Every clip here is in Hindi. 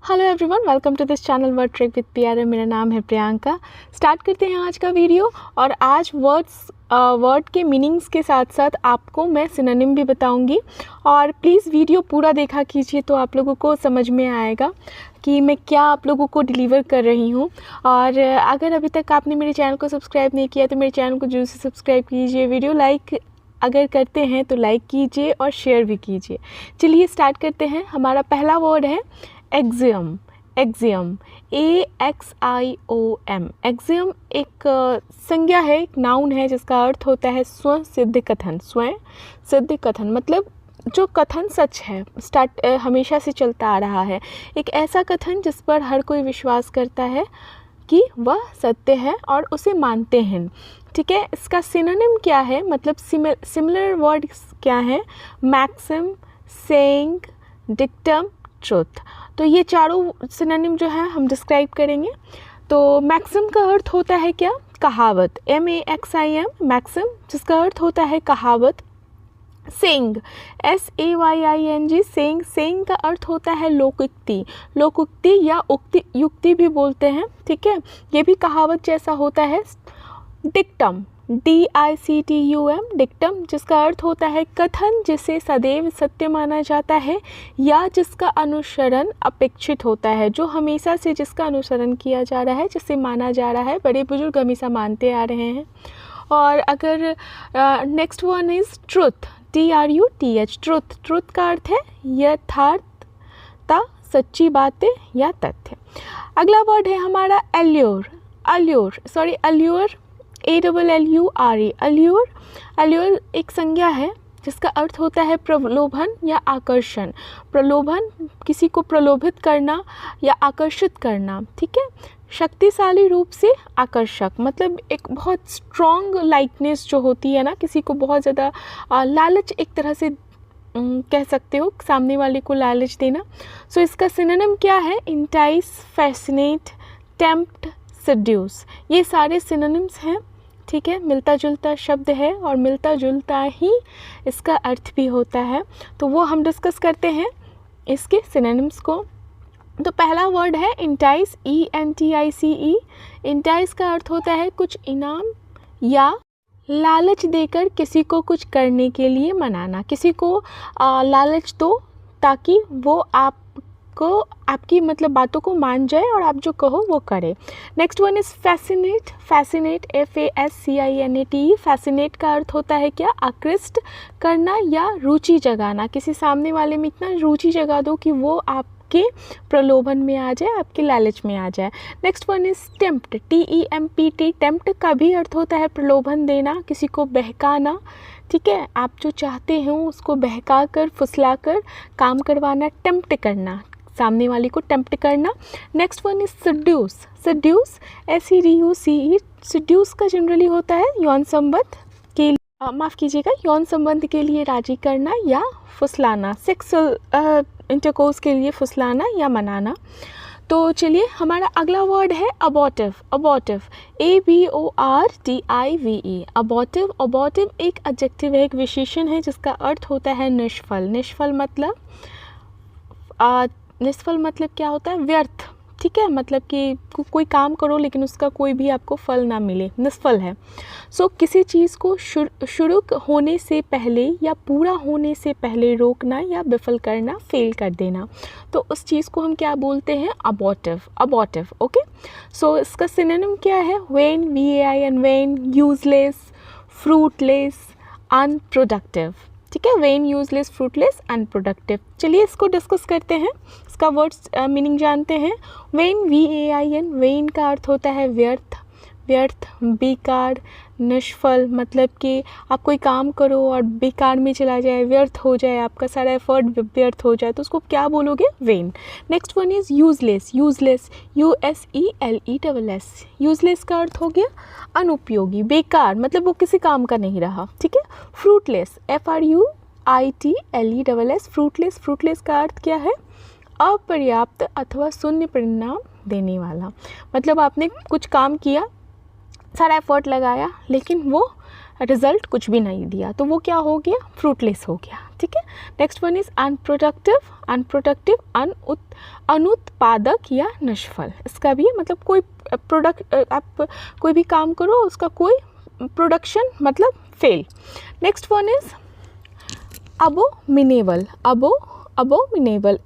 Hello everyone, welcome to this channel word trick with Pyare. मेरा नाम है प्रियंका। स्टार्ट करते हैं आज का वीडियो। और आज वर्ड के मीनिंग्स के साथ साथ आपको मैं सिनोनिम भी बताऊंगी। और प्लीज़ वीडियो पूरा देखा कीजिए तो आप लोगों को समझ में आएगा कि मैं क्या आप लोगों को डिलीवर कर रही हूँ। और अगर अभी तक आपने मेरे चैनल को सब्सक्राइब नहीं किया तो मेरे चैनल को जरूर से सब्सक्राइब कीजिए। वीडियो लाइक अगर करते हैं तो लाइक कीजिए और शेयर भी कीजिए। चलिए स्टार्ट करते हैं। हमारा पहला वर्ड है एक्सियम। Axiom AXIOM। एक्सियम एक संज्ञा है, एक नाउन है जिसका अर्थ होता है स्वयं सिद्ध कथन। स्वयं सिद्ध कथन मतलब जो कथन सच है, हमेशा से चलता आ रहा है। एक ऐसा कथन जिस पर हर कोई विश्वास करता है कि वह सत्य है और उसे मानते हैं। ठीक है, इसका सिनोनिम क्या है, मतलब सिमिलर वर्ड क्या है? Maxim, saying, dictum, truth. तो ये चारों सिनोनिम जो है हम डिस्क्राइब करेंगे। तो मैक्सिम का अर्थ होता है क्या? कहावत। MAXIM, मैक्सिम, जिसका अर्थ होता है कहावत। सेइंग SAYING, सेइंग, सेइंग का अर्थ होता है लोकोक्ति। लोकोक्ति या युक्ति भी बोलते हैं। ठीक है, ये भी कहावत जैसा होता है। डिक्टम DICTUM, डिक्टम, जिसका अर्थ होता है कथन जिसे सदैव सत्य माना जाता है या जिसका अनुसरण अपेक्षित होता है, जो हमेशा से जिसका अनुसरण किया जा रहा है, जिसे माना जा रहा है। बड़े बुजुर्ग हमेशा मानते आ रहे हैं। और अगर next one is truth, TRUTH, truth. Truth का अर्थ है यथार्थता, सच्ची बातें या तथ्य। अगला वर्ड है हमारा allure. Allure ALLURE, allure. Allure एक संज्ञा है जिसका अर्थ होता है प्रलोभन या आकर्षण। प्रलोभन, किसी को प्रलोभित करना या आकर्षित करना। ठीक है, शक्तिशाली रूप से आकर्षक, मतलब एक बहुत स्ट्रॉन्ग लाइकनेस जो होती है ना, किसी को बहुत ज़्यादा लालच, एक तरह से कह सकते हो, सामने वाले को लालच देना। सो इसका सिनोनिम क्या है? Entice, fascinate, tempt, seduces. ये सारे सिनोनिम्स हैं। ठीक है, मिलता जुलता शब्द है और मिलता जुलता ही इसका अर्थ भी होता है। तो वो हम डिस्कस करते हैं इसके सिनोनिम्स को। तो पहला वर्ड है इंटाइस, ENTICE। इंटाइस का अर्थ होता है कुछ इनाम या लालच देकर किसी को कुछ करने के लिए मनाना। किसी को लालच दो ताकि वो आपकी मतलब बातों को मान जाए और आप जो कहो वो करे। Next one is fascinate. Fascinate FASCINATE। Fascinate का अर्थ होता है क्या? आकृष्ट करना या रुचि जगाना। किसी सामने वाले में इतना रुचि जगा दो कि वो आपके प्रलोभन में आ जाए, आपके लालच में आ जाए। Next one is tempt, TEMPT। Tempt का भी अर्थ होता है प्रलोभन देना, किसी को बहकाना। ठीक है, आप जो चाहते हो उसको बहका कर, फुसला कर काम करवाना, टेम्प्ट करना, सामने वाले को टेम्प्ट करना। Next one is seduces. Seduces SEDUCE। Seduces का जनरली होता है यौन संबंध के माफ़ कीजिएगा, यौन संबंध के लिए राजी करना या फुसलाना, सेक्सुअल इंटरकोर्स के लिए फुसलाना या मनाना। तो चलिए, हमारा अगला वर्ड है अबॉर्टिव। अबॉर्टिव ABORTIVE। अबॉर्टिव, अबॉर्टिव एक एडजेक्टिव है, एक विशेषण है जिसका अर्थ होता है निष्फल। निष्फल मतलब क्या होता है? व्यर्थ। ठीक है, मतलब कि कोई काम करो लेकिन उसका कोई भी आपको फल ना मिले, निष्फल है। सो किसी चीज़ को शुरू होने से पहले या पूरा होने से पहले रोकना या विफल करना, फेल कर देना, तो उस चीज़ को हम क्या बोलते हैं? अबॉर्टिव। अबॉर्टिव। ओके, सो इसका सिनोनिम क्या है? When, VAIN, when, useless, fruitless, unproductive. ठीक है, वेन, यूजलेस, फ्रूटलेस, अनप्रोडक्टिव। चलिए इसको डिस्कस करते हैं, इसका वर्ड्स मीनिंग जानते हैं। वेन, VAIN, वेन का अर्थ होता है व्यर्थ, व्यर्थ, बेकार, निष्फल, मतलब कि आप कोई काम करो और बेकार में चला जाए, व्यर्थ हो जाए, आपका सारा एफर्ट व्यर्थ हो जाए, तो उसको क्या बोलोगे? When. Next one is useless. Useless USELESS। Useless का अर्थ हो गया अनुपयोगी, बेकार, मतलब वो किसी काम का नहीं रहा। ठीक है, फ्रूटलेस FRUITLESS। फ्रूटलेस, फ्रूटलेस का अर्थ क्या है? अपर्याप्त अथवा शून्य परिणाम देने वाला। मतलब आपने कुछ काम किया, सारा एफर्ट लगाया, लेकिन वो रिजल्ट कुछ भी नहीं दिया, तो वो क्या हो गया, फ्रूटलेस हो गया। ठीक है। नेक्स्ट वन इज़ अनप्रोडक्टिव, अनुत्पादक या निष्फल। इसका भी मतलब कोई प्रोडक्ट, आप कोई भी काम करो उसका कोई प्रोडक्शन मतलब fail. Next one is abominable, ABOMINABLE।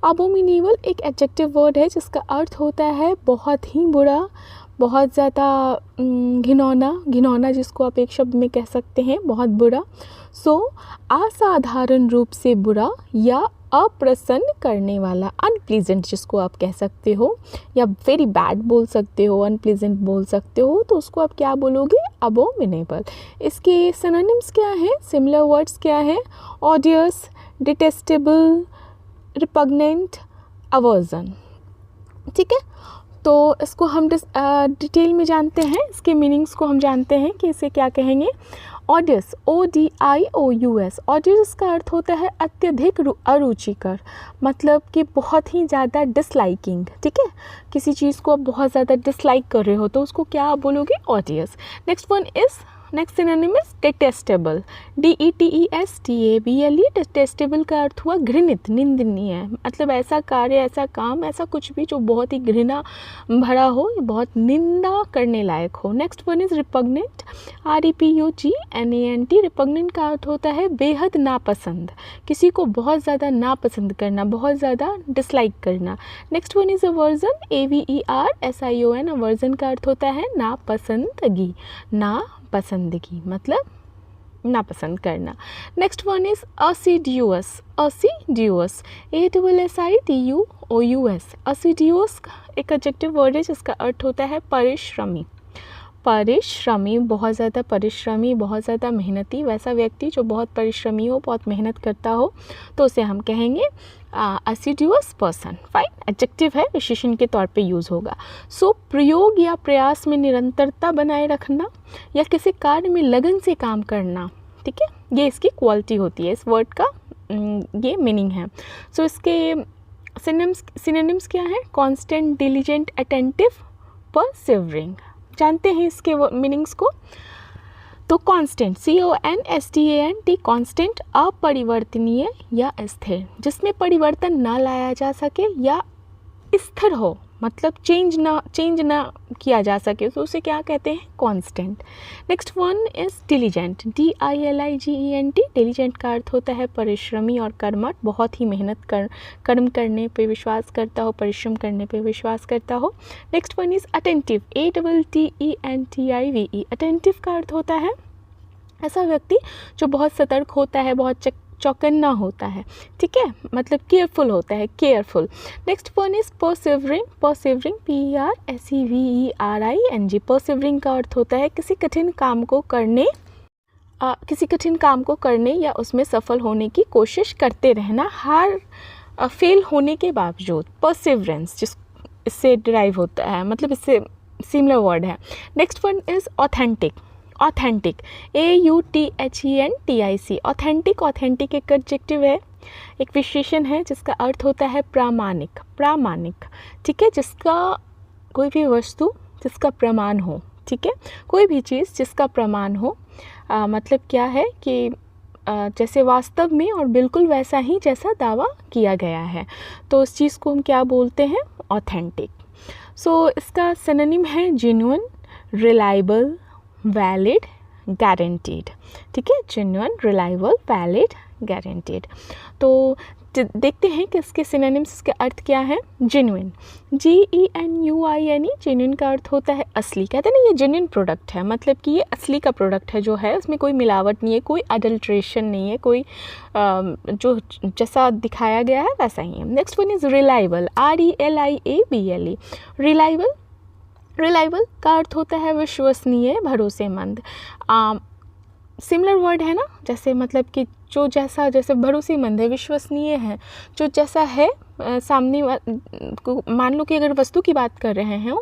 Abominable एक एडजेक्टिव वर्ड है जिसका अर्थ होता है बहुत ही बुरा, बहुत ज़्यादा घिनौना, जिसको आप एक शब्द में कह सकते हैं बहुत बुरा। असाधारण रूप से बुरा या अप्रसन्न करने वाला, अनप्लीजेंट जिसको आप कह सकते हो, या वेरी बैड बोल सकते हो, अनप्लीजेंट बोल सकते हो, तो उसको आप क्या बोलोगे, अबोमिनेबल। इसके सिनोनिम्स क्या हैं, सिमिलर वर्ड्स क्या हैं, ऑडियस, डिटेस्टेबल, रिपग्नेंट, अवर्जन। ठीक है। तो इसको हम डिटेल में जानते हैं, इसके मीनिंग्स को हम जानते हैं कि इसे क्या कहेंगे। ऑडियस, ODIOUS, ऑडियस का अर्थ होता है अत्यधिक अरुचिकर, मतलब कि बहुत ही ज़्यादा डिसलाइकिंग। ठीक है। किसी चीज़ को आप बहुत ज़्यादा डिसलाइक कर रहे हो तो उसको क्या आप बोलोगे, ऑडियस। Next synonym is detestable, DETESTABLE। Detestable का अर्थ हुआ घृणित, निंदनीय, मतलब ऐसा कार्य, ऐसा काम, ऐसा कुछ भी जो बहुत ही घृणा भरा हो, बहुत निंदा करने लायक हो। Next one is repugnant, REPUGNANT। Repugnant का अर्थ होता है बेहद नापसंद, किसी को बहुत ज़्यादा नापसंद करना, बहुत ज़्यादा डिसलाइक करना। Next one is aversion, AVERSION। Aversion का अर्थ होता है नापसंदगी, नापसंदगी मतलब नापसंद करना। Next one is assiduous, ASSIDUOUS। Assiduous एक एडजेक्टिव वर्ड है जिसका अर्थ होता है परिश्रमी, बहुत ज़्यादा परिश्रमी, बहुत ज़्यादा मेहनती, वैसा व्यक्ति जो बहुत परिश्रमी हो, बहुत मेहनत करता हो, तो उसे हम कहेंगे असिडियस पर्सन। फाइन, एडजेक्टिव है, विशेषण के तौर पे यूज़ होगा। प्रयोग या प्रयास में निरंतरता बनाए रखना या किसी कार्य में लगन से काम करना। ठीक है, ये इसकी क्वालिटी होती है, इस वर्ड का ये मीनिंग है। इसके सिनोनिम्स क्या है, कॉन्स्टेंट, डिलीजेंट, अटेंटिव, परसिवरिंग। जानते हैं इसके मीनिंग्स को। तो कांस्टेंट, CONSTANT, कांस्टेंट अपरिवर्तनीय या स्थिर, जिसमें परिवर्तन ना लाया जा सके या स्थिर हो, मतलब चेंज ना किया जा सके, तो उसे क्या कहते हैं, constant. Next one is diligent, DILIGENT। Diligent का अर्थ होता है परिश्रमी और कर्मठ, बहुत ही मेहनत कर्म करने पे विश्वास करता हो, परिश्रम करने पे विश्वास करता हो। Next one is attentive, ATTENTIVE। Attentive का अर्थ होता है ऐसा व्यक्ति जो बहुत सतर्क होता है, बहुत चौकन्ना होता है। ठीक है, मतलब केयरफुल होता है, careful. Next one is persevering, PERSEVERING। Persevering का अर्थ होता है किसी कठिन काम को करने या उसमें सफल होने की कोशिश करते रहना, हार फेल होने के बावजूद। परसिवरेंस इससे डिराइव होता है, मतलब इससे सिमिलर वर्ड है। Next one is authentic, AUTHENTIC। Authentic एक एडजेक्टिव है, एक विशेषण है जिसका अर्थ होता है प्रामाणिक। ठीक है, जिसका कोई भी वस्तु जिसका प्रमाण हो। ठीक है, कोई भी चीज़ जिसका प्रमाण हो, मतलब क्या है कि जैसे वास्तव में और बिल्कुल वैसा ही जैसा दावा किया गया है, तो उस चीज़ को हम क्या बोलते हैं, ऑथेंटिक। इसका सिनोनिम है जेन्युइन, रिलायबल, वैलिड, गारंटीड। ठीक है, जेन्युइन, रिलायबल, वैलिड, गारंटीड। तो देखते हैं कि इसके सिनोनिम्स के अर्थ क्या है। Genuine, GENUINE। जेन्युइन का अर्थ होता है असली, कहते हैं ना ये जेन्युइन प्रोडक्ट है, मतलब कि ये असली का प्रोडक्ट है जो है, उसमें कोई मिलावट नहीं है, कोई अडल्ट्रेशन नहीं है, कोई जो जैसा दिखाया गया है वैसा ही है। Next one is reliable, RELIABLE। Reliable का अर्थ होता है विश्वसनीय, भरोसेमंद। सिमिलर वर्ड है ना, जैसे मतलब कि जो जैसे भरोसेमंद है, विश्वसनीय है, जो जैसा है सामने मान लो कि अगर वस्तु की बात कर रहे हैं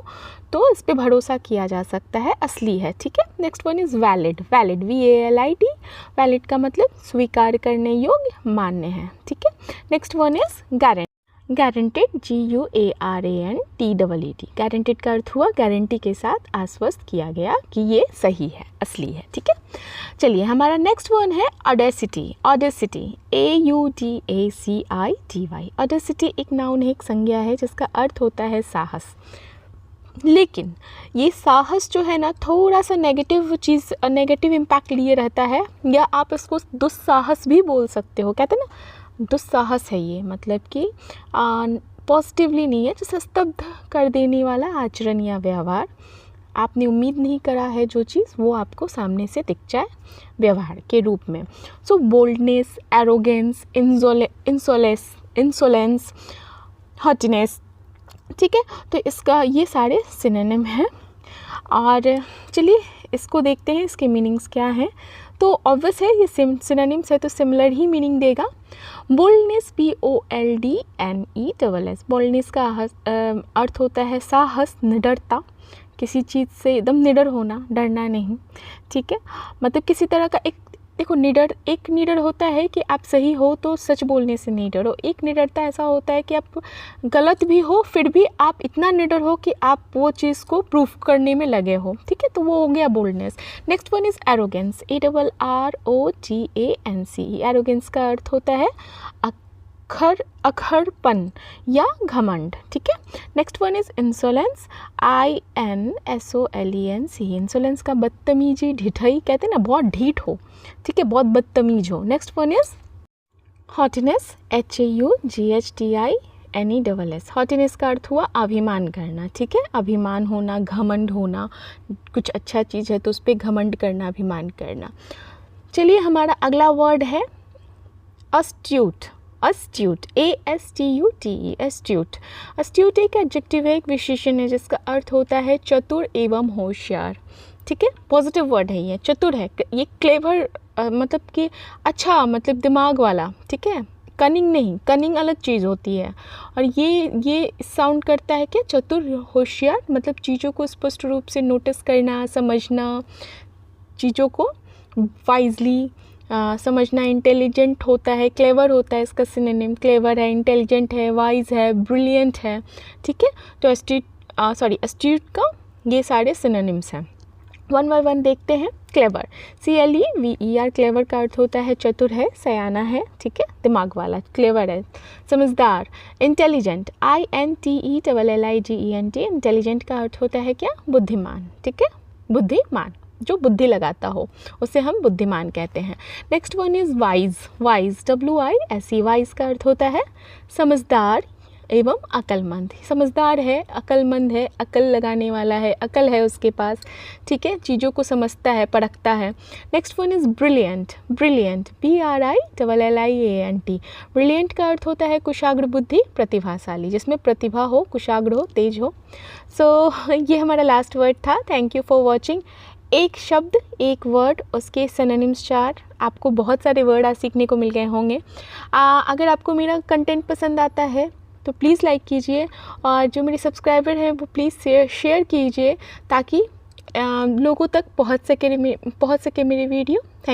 तो इस पे भरोसा किया जा सकता है, असली है। ठीक है। Next one is valid, VALID। Valid का मतलब स्वीकार करने योग्य, मान्य है। ठीक है। Next one is guarantee, guaranteed, GUARANTEED। Guaranteed का अर्थ हुआ गारंटी के साथ आश्वस्त किया गया कि ये सही है, असली है, ठीक है। चलिए हमारा नेक्स्ट वन है ऑडेसिटी। Audacity AUDACITY। ऑडेसिटी एक नाउन है, एक संज्ञा है जिसका अर्थ होता है साहस। लेकिन ये साहस जो है ना थोड़ा सा नेगेटिव इम्पैक्ट लिए रहता है, या आप इसको दुस्साहस भी बोल सकते हो। कहते हैं ना दुस्साहस है ये, मतलब कि पॉजिटिवली नहीं है, जैसे स्तब्ध कर देने वाला आचरण या व्यवहार। आपने उम्मीद नहीं करा है जो चीज़, वो आपको सामने से दिख जाए व्यवहार के रूप में। सो बोल्डनेस, एरोगेंस, इंसोलेंस, हॉटीनेस, ठीक है। तो इसका ये सारे सिनोनिम हैं। और चलिए इसको देखते हैं, इसके मीनिंग्स क्या हैं। तो ऑब्वियस है ये सिनोनिम्स है तो सिमिलर ही मीनिंग देगा। Boldness, BOLDNESS। बोल्डनेस का अर्थ होता है साहस, निडरता, किसी चीज़ से एकदम निडर होना, डरना नहीं, ठीक है। मतलब किसी तरह का देखो एक निडर होता है कि आप सही हो तो सच बोलने से नहीं डरो। एक निडरता ऐसा होता है कि आप गलत भी हो फिर भी आप इतना निडर हो कि आप वो चीज़ को प्रूफ करने में लगे हो, ठीक है। तो वो हो गया boldness. Next one is arrogance, ARROGANCE। Arrogance का अर्थ होता है अखरपन या घमंड, ठीक है। Next one is insolence, INSOLENCE। Insolence का बदतमीजी, ढिठाई, कहते हैं ना बहुत ढीठ हो, ठीक है, बहुत बदतमीज हो। Next one is haughtiness, HAUGHTINESS। Haughtiness का अर्थ हुआ अभिमान करना, ठीक है, अभिमान होना, घमंड होना, कुछ अच्छा चीज़ है तो उस पर घमंड करना, अभिमान करना। चलिए हमारा अगला वर्ड है अस्ट्यूट। अस्ट्यूट, ASTUTE, अस्ट्यूट। अस्ट्यूट एक एडजेक्टिव है, एक विशेषण है जिसका अर्थ होता है चतुर एवं होशियार, ठीक है। पॉजिटिव वर्ड है ये, चतुर है, ये क्लेवर मतलब कि अच्छा, मतलब दिमाग वाला, ठीक है। कनिंग नहीं, कनिंग अलग चीज़ होती है। और ये साउंड करता है क्या, चतुर, होशियार, मतलब चीज़ों को स्पष्ट रूप से नोटिस करना, समझना, चीज़ों को वाइजली समझना। इंटेलिजेंट होता है, क्लेवर होता है, इसका सिनोनिम क्लेवर है, इंटेलिजेंट है, वाइज है, ब्रिलियंट है, ठीक है। तो अस्ट्यूट का ये सारे सिनोनिम्स हैं। वन बाय वन देखते हैं। Clever, CLEVER। क्लेवर का अर्थ होता है चतुर है, सयाना है, ठीक है, दिमाग वाला, क्लेवर है। समझदार, इंटेलिजेंट, INTELLIGENT। इंटेलिजेंट का अर्थ होता है क्या, बुद्धिमान, ठीक है, बुद्धिमान, जो बुद्धि लगाता हो उसे हम बुद्धिमान कहते हैं। Next one is wise. Wise, WISE। Wise का अर्थ होता है समझदार एवं अक्लमंद। समझदार है, अक्लमंद है, अक्ल लगाने वाला है, अक्ल है उसके पास, ठीक है, चीज़ों को समझता है, परखता है। Next one is brilliant. Brilliant, BRILLIANT। Brilliant का अर्थ होता है कुशाग्र बुद्धि, प्रतिभाशाली, जिसमें प्रतिभा हो, कुशाग्र हो, तेज हो। सो ये हमारा लास्ट वर्ड था। Thank you for watching. एक शब्द, एक वर्ड, उसके सिनोनिम्स 4। आपको बहुत सारे वर्ड आज सीखने को मिल गए होंगे। अगर आपको मेरा कंटेंट पसंद आता है तो प्लीज़ लाइक कीजिए, और जो मेरे सब्सक्राइबर हैं वो प्लीज़ शेयर कीजिए ताकि लोगों तक पहुंच सके मेरी वीडियो। थैंक